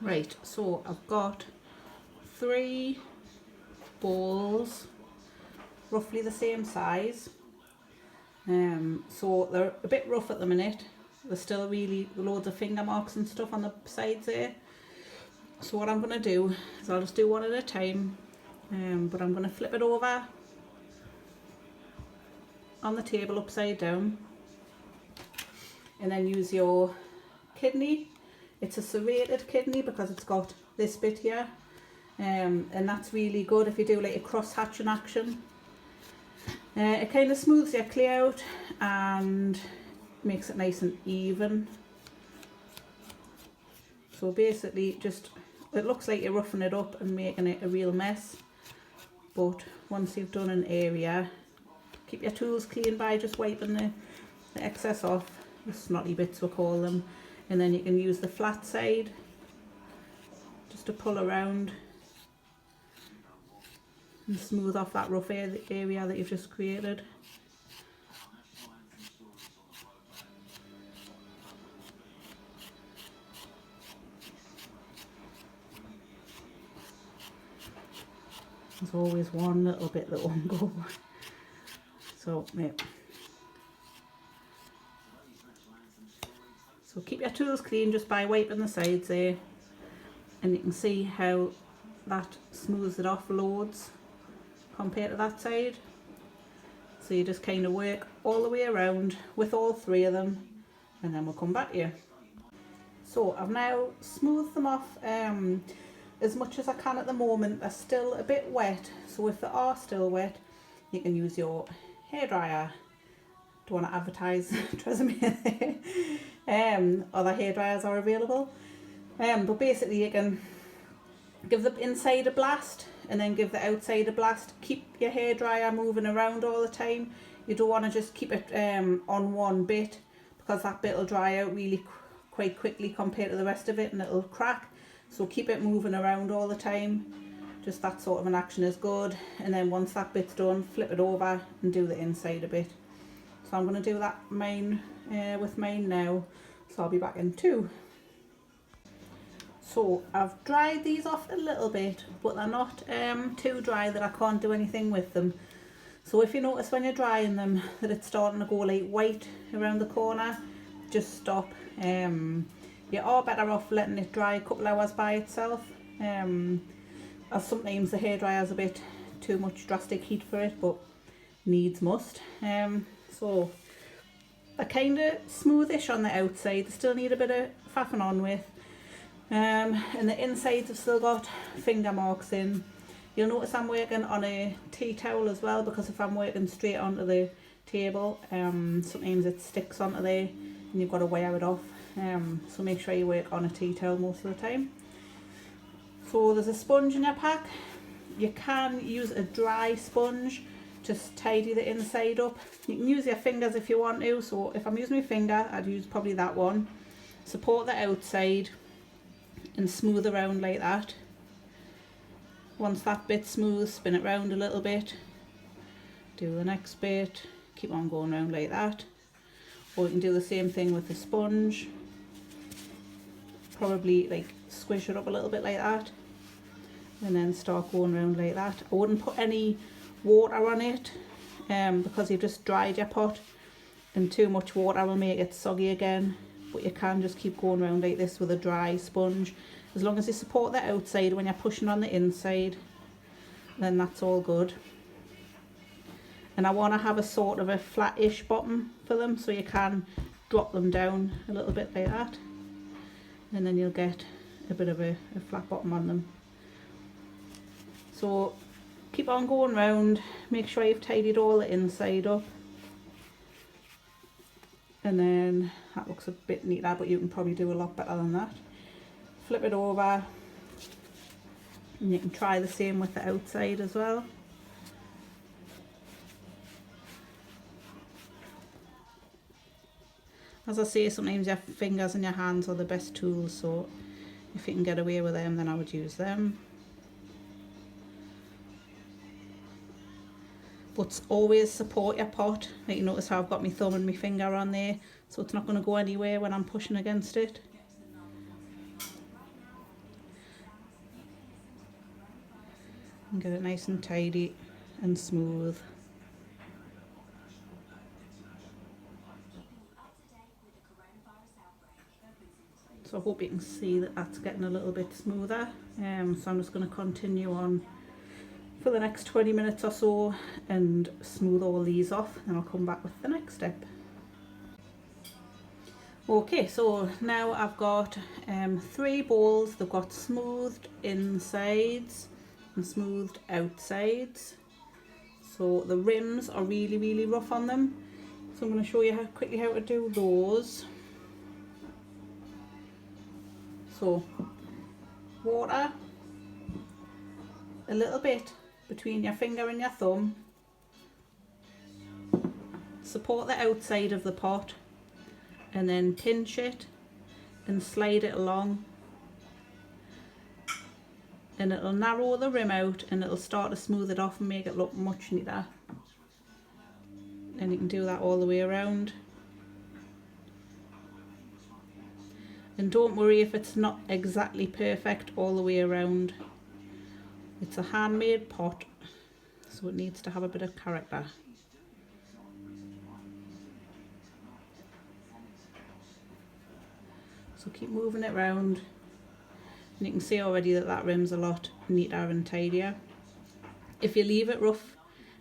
Right, so I've got 3 bowls, roughly the same size. So they're a bit rough at the minute. There's still really loads of finger marks and stuff on the sides there. So what I'm going to do is I'll just do one at a time, but I'm going to flip it over on the table upside down, and then use your kidney. It's a serrated kidney because it's got this bit here, and that's really good if you do like a cross hatching action. It kind of smooths your clay out and makes it nice and even. So basically just, it looks like you're roughing it up and making it a real mess, but once you've done an area, keep your tools clean by just wiping the excess off, the snotty bits we call them, and then you can use the flat side just to pull around and smooth off that rough area that you've just created. There's always one little bit that won't go. So, yeah. So keep your tools clean just by wiping the sides there, and you can see how that smooths it off loads compared to that side. So you just kind of work all the way around with all 3 of them, and then we'll come back to you. So I've now smoothed them off as much as I can at the moment. They're still a bit wet, so if they are still wet, you can use your hairdryer. Don't want to advertise Tresemme. Other hairdryers are available, but basically you can give the inside a blast and then give the outside a blast. Keep your hairdryer moving around all the time. You don't want to just keep it on one bit, because that bit will dry out really quite quickly compared to the rest of it, and it'll crack. So keep it moving around all the time. Just that sort of an action is good. And then once that bit's done, flip it over and do the inside a bit. So I'm going to do that with mine now. So I'll be back in 2. So I've dried these off a little bit, but they're not too dry that I can't do anything with them. So if you notice when you're drying them that it's starting to go like white around the corner, just stop. You are better off letting it dry a couple hours by itself, as sometimes the hairdryer is a bit too much drastic heat for it, but needs must. So they're kind of smoothish on the outside. They still need a bit of faffing on with, and the insides have still got finger marks in. You'll notice I'm working on a tea towel as well, because if I'm working straight onto the table, sometimes it sticks onto there and you've got to wear it off. So make sure you work on a tea towel most of the time. So there's a sponge in your pack. You can use a dry sponge, just tidy the inside up. You can use your fingers if you want to. So if I'm using my finger, I'd use probably that one. Support the outside and smooth around like that. Once that bit's smooth, spin it round a little bit. Do the next bit. Keep on going around like that. Or you can do the same thing with the sponge. Probably like squish it up a little bit like that, and then start going around like that. I wouldn't put any water on it, because you've just dried your pot, and too much water will make it soggy again. But you can just keep going around like this with a dry sponge. As long as you support the outside when you're pushing on the inside, then that's all good. And I want to have a sort of a flat-ish bottom for them, so you can drop them down a little bit like that, and then you'll get a bit of a flat bottom on them. So keep on going round, make sure you've tidied all the inside up, and then that looks a bit neater, but you can probably do a lot better than that. Flip it over, and you can try the same with the outside as well. As I say, sometimes your fingers and your hands are the best tools, so if you can get away with them, then I would use them. But always support your pot. Like you notice how I've got my thumb and my finger on there, so it's not going to go anywhere when I'm pushing against it. and get it nice and tidy and smooth. So I hope you can see that that's getting a little bit smoother. So I'm just going to continue on for the next 20 minutes or so and smooth all these off, and I'll come back with the next step. Okay, so now I've got 3 bowls. They've got smoothed insides and smoothed outsides. So the rims are really rough on them. So I'm going to show you quickly how to do those. So water, a little bit between your finger and your thumb. Support the outside of the pot and then pinch it and slide it along, and it'll narrow the rim out and it'll start to smooth it off and make it look much neater. And you can do that all the way around. And don't worry if it's not exactly perfect all the way around. It's a handmade pot, so it needs to have a bit of character. So keep moving it round. And you can see already that that rim's a lot neater and tidier. If you leave it rough,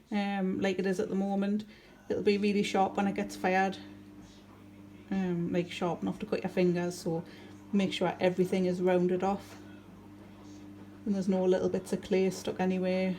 like it is at the moment, it'll be really sharp when it gets fired. Like sharp enough to cut your fingers, so make sure everything is rounded off and there's no little bits of clay stuck anywhere.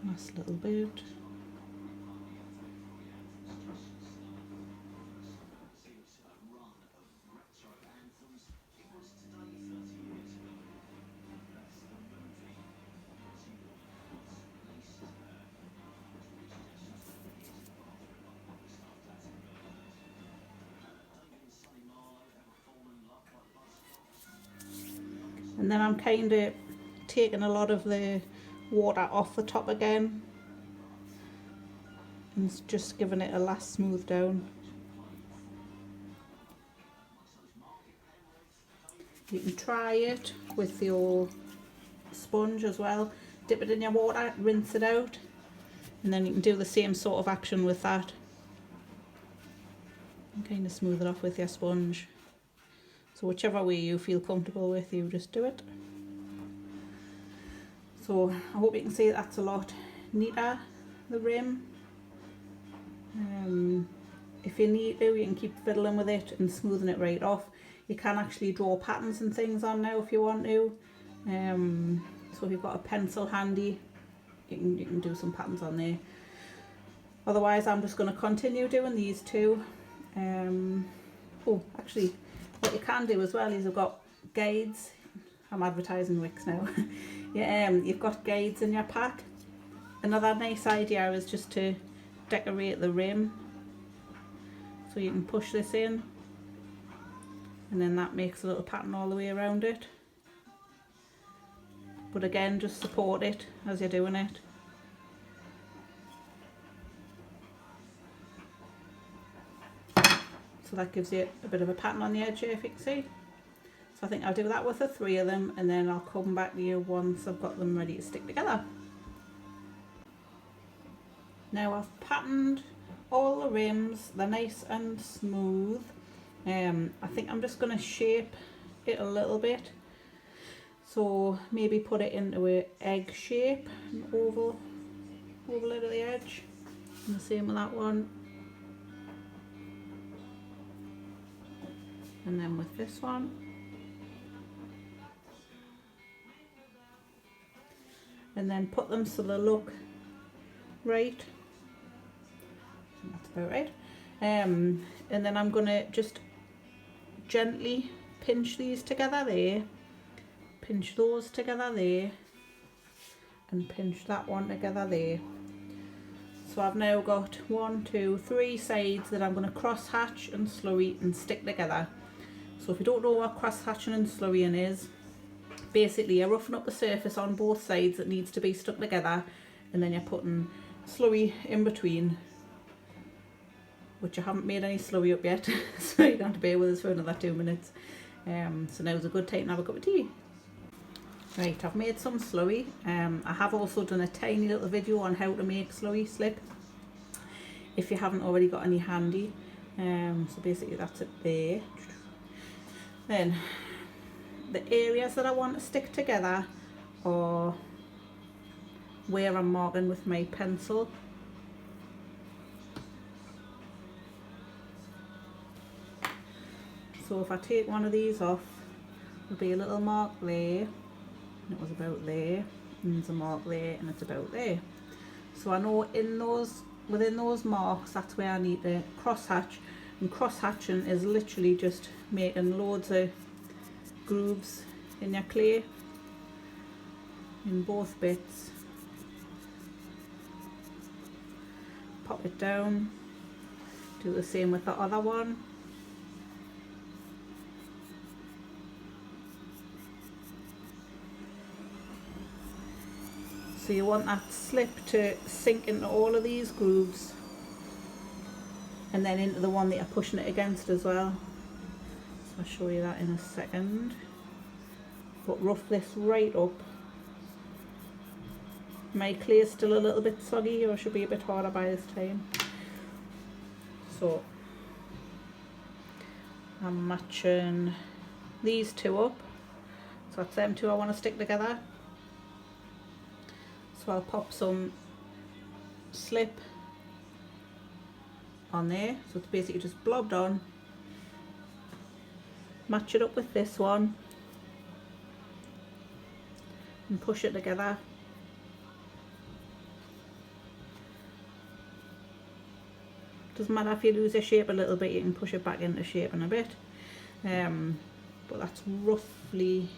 Nice little bit. And then I'm kind of taking a lot of the water off the top again and just giving it a last smooth down. You can try it with your sponge as well. Dip it in your water, rinse it out, and then you can do the same sort of action with that. And kind of smooth it off with your sponge. So whichever way you feel comfortable with, you just do it. So I hope you can see that's a lot neater, the rim. If you need to, you can keep fiddling with it and smoothing it right off. You can actually draw patterns and things on now if you want to. So if you've got a pencil handy, you can do some patterns on there. Otherwise, I'm just going to continue doing these two. Oh, actually, what you can do as well is you've got guides. I'm advertising Wix now. Yeah, you've got guides in your pack. Another nice idea is just to decorate the rim. So you can push this in, and then that makes a little pattern all the way around it. But again, just support it as you're doing it. So that gives you a bit of a pattern on the edge here, if you can see. So I think I'll do that with the 3 of them, and then I'll come back to you once I've got them ready to stick together. Now I've patterned all the rims, they're nice and smooth. I think I'm just going to shape it a little bit. So maybe put it into an egg shape, an oval it at the edge. And the same with that one. And then with this one. And then put them so they look right. That's about right. And then I'm going to just gently pinch these together there. Pinch those together there. And pinch that one together there. So I've now got 1, 2, 3 sides that I'm going to cross hatch and slurry and stick together. So if you don't know what cross hatching and slurrying is, basically you're roughing up the surface on both sides that needs to be stuck together, and then you're putting slurry in between, which I haven't made any slurry up yet, so you're going to bear with us for another 2 minutes. So now's a good time to have a cup of tea. Right, I've made some slurry. I have also done a tiny little video on how to make slurry slip, if you haven't already got any handy. So basically that's it there. Then the areas that I want to stick together are where I'm marking with my pencil. So if I take one of these off, there'll be a little mark there, and it was about there, and there's a mark there, and it's about there. So I know within those marks, that's where I need to cross hatch. And cross hatching is literally just making loads of grooves in your clay in both bits. Pop it down, do the same with the other one. So you want that slip to sink into all of these grooves, and then into the one that you're pushing it against as well. So I'll show you that in a second. But rough this right up. My clay is still a little bit soggy, or should be a bit harder by this time. So I'm matching these two up. So that's them two I want to stick together. So I'll pop some slip on there, so it's basically just blobbed on. Match it up with this one and push it together. Doesn't matter if you lose your shape a little bit, you can push it back into shape in a bit. But that's roughly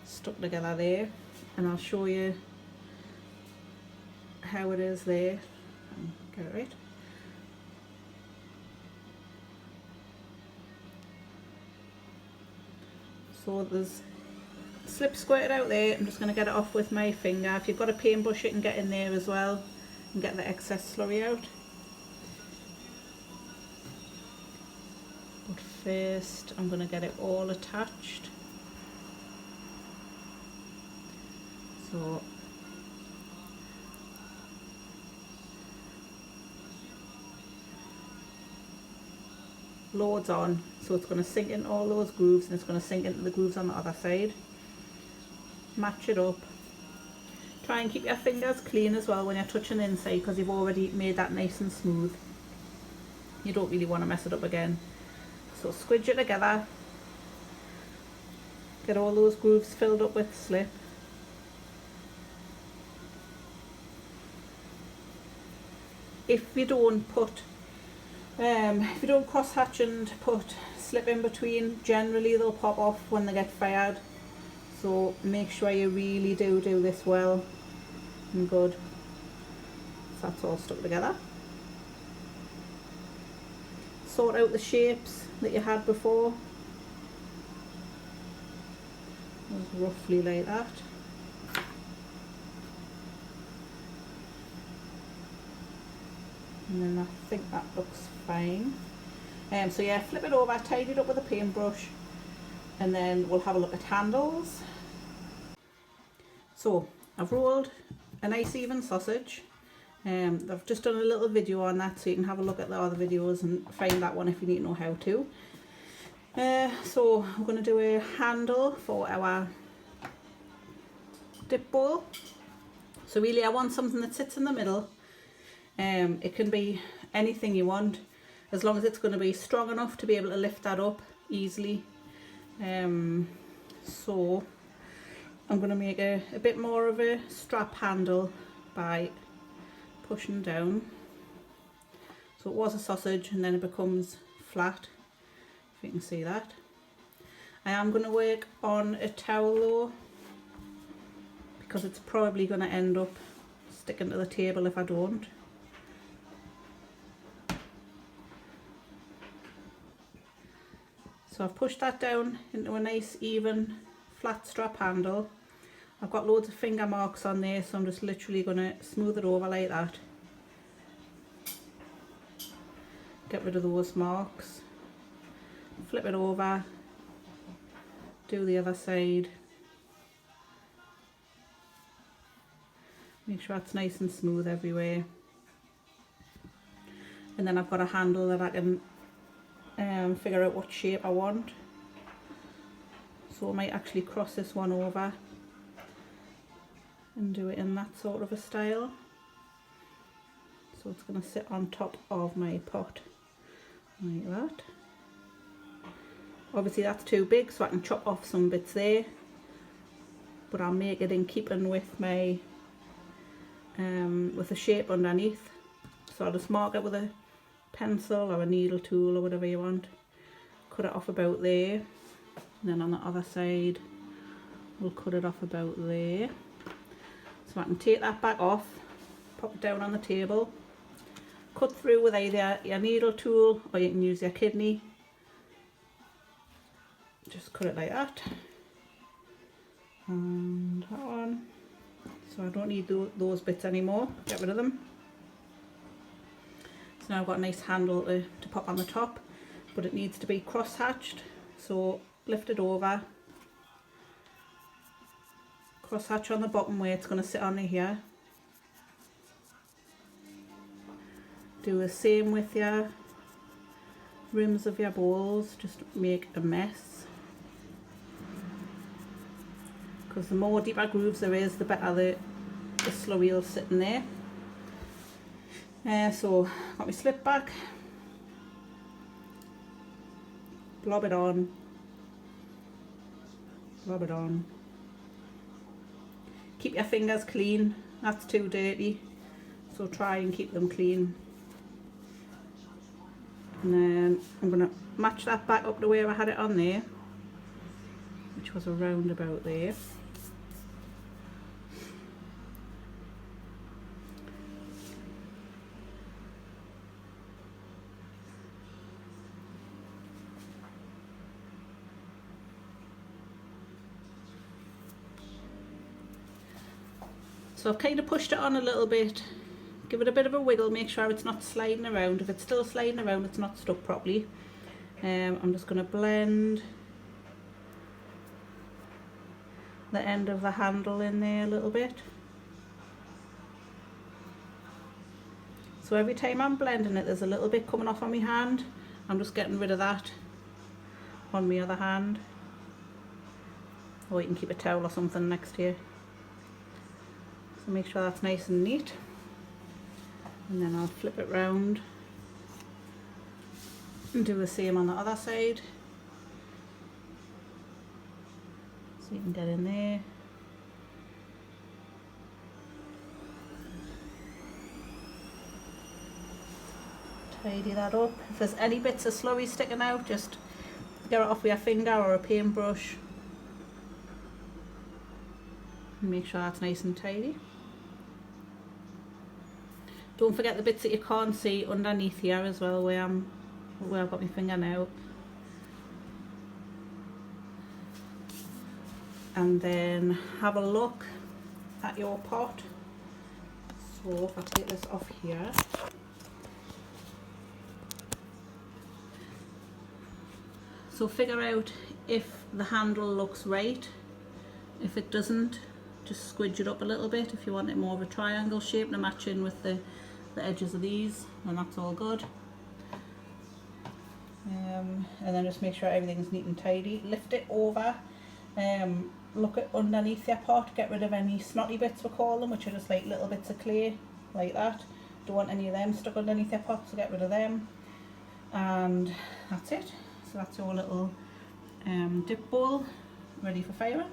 stuck together there, and I'll show you how it is there. Get it right. So there's slip squirted out there. I'm just going to get it off with my finger. If you've got a paintbrush, you can get in there as well and get the excess slurry out. But first I'm going to get it all attached. So loads on, so it's going to sink in all those grooves, and it's going to sink into the grooves on the other side. Match it up. Try and keep your fingers clean as well when you're touching the inside, because you've already made that nice and smooth. You don't really want to mess it up again. So squidge it together. Get all those grooves filled up with slip. If you don't cross hatch and put slip in between, generally they'll pop off when they get fired. So make sure you really do this well and good. So that's all stuck together. Sort out the shapes that you had before. It was roughly like that. And then I think that looks fine. So yeah, flip it over, tidy it up with a paintbrush, and then we'll have a look at handles. So I've rolled a nice even sausage. I've just done a little video on that, so you can have a look at the other videos and find that one if you need to know how to. So we're going to do a handle for our dip bowl. So really I want something that sits in the middle. It can be anything you want, as long as it's going to be strong enough to be able to lift that up easily. So I'm going to make a bit more of a strap handle by pushing down. So it was a sausage and then it becomes flat, if you can see that. I am going to work on a towel though, because it's probably going to end up sticking to the table if I don't. So I've pushed that down into a nice even flat strap handle. I've got loads of finger marks on there, so I'm just literally going to smooth it over like that. Get rid of those marks. Flip it over. Do the other side. Make sure it's nice and smooth everywhere. And then I've got a handle that I can figure out what shape I want. So I might actually cross this one over and do it in that sort of a style. So it's going to sit on top of my pot like that. Obviously that's too big, so I can chop off some bits there, but I'll make it in keeping with my with the shape underneath. So I'll just mark it with a pencil or a needle tool or whatever you want. Cut it off about there, and then on the other side we'll cut it off about there. So I can take that back off, pop it down on the table, cut through with either your needle tool or you can use your kidney. Just cut it like that, and that one. So I don't need those bits anymore, get rid of them. So now I've got a nice handle to pop on the top, but it needs to be cross hatched. So lift it over, cross hatch on the bottom where it's going to sit on here. Do the same with your rims of your bowls, just make a mess. Because the more deeper grooves there is, the better the slurry will sit in there. So got my slip back, blob it on, blob it on. Keep your fingers clean, that's too dirty, so try and keep them clean. And then I'm going to match that back up to where I had it on there, which was around about there. So I've kind of pushed it on a little bit, give it a bit of a wiggle, make sure it's not sliding around. If it's still sliding around, it's not stuck properly. I'm just going to blend the end of the handle in there a little bit. So every time I'm blending it, there's a little bit coming off on my hand. I'm just getting rid of that on my other hand. Or you can keep a towel or something next to you. So make sure that's nice and neat, and then I'll flip it round and do the same on the other side. So you can get in there. Tidy that up. If there's any bits of slurry sticking out, just get it off with your finger or a paintbrush. And make sure that's nice and tidy. Don't forget the bits that you can't see underneath here as well, where I've got my finger now. And then have a look at your pot. So if I take this off here, so figure out if the handle looks right. If it doesn't, just squidge it up a little bit. If you want it more of a triangle shape to match in with the edges of these, then that's all good. And then just make sure everything's neat and tidy. Lift it over, look at underneath your pot, get rid of any snotty bits, we call them, which are just like little bits of clay like that. Don't want any of them stuck underneath your pot, so get rid of them. And that's it. So that's your little dip bowl ready for firing.